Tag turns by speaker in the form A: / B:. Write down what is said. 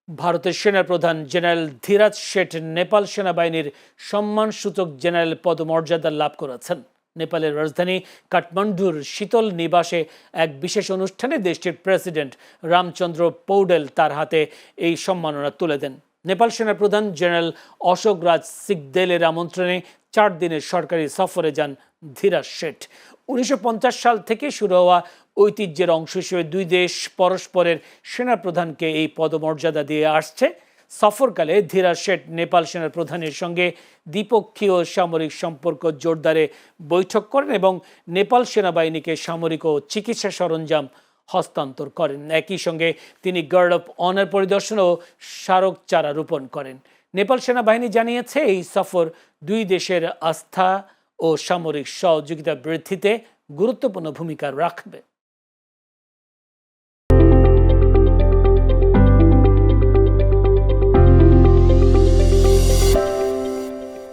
A: ভারতের সেনাপ্রধান জেনারেল ধীরাজ শেঠ নেপাল সেনাবাহিনীর সম্মানসূচক জেনারেল পদমর্যাদা লাভ করেছেন। নেপালের রাজধানী কাঠমান্ডুর শীতল নিবাসে এক বিশেষ অনুষ্ঠানে দেশটির প্রেসিডেন্ট রামচন্দ্র পৌডেল তার হাতে এই সম্মাননা তুলে দেন। নেপাল সেনাপ্রধান জেনারেল অশোক রাজ সিকদেলের আমন্ত্রণে 4 দিনের সরকারি সফরে যান ধীরাজ শেঠ। 1950 সাল থেকে শুরু হওয়া ঐতিহ্যের অংশ হিসেবে দুই দেশ পরস্পরের সেনাপ্রধানকে এই পদমর্যাদা দিয়ে আসছে। সফরকালে ধীরাজ শেঠ নেপাল সেনাপ্রধানের সঙ্গে দ্বিপক্ষীয় সামরিক সম্পর্ক জোরদারে বৈঠক করেন এবং নেপাল সেনাবাহিনীকে সামরিক ও চিকিৎসা সরঞ্জাম হস্তান্তর করেন। একই সঙ্গে তিনি গার্ড অফ অনার পরিদর্শন ও স্মারক চারা রোপণ করেন। নেপাল সেনাবাহিনী জানিয়েছে এই সফর দুই দেশের আস্থা ও সামরিক সহযোগিতা বৃদ্ধিতে গুরুত্বপূর্ণ ভূমিকা রাখবে।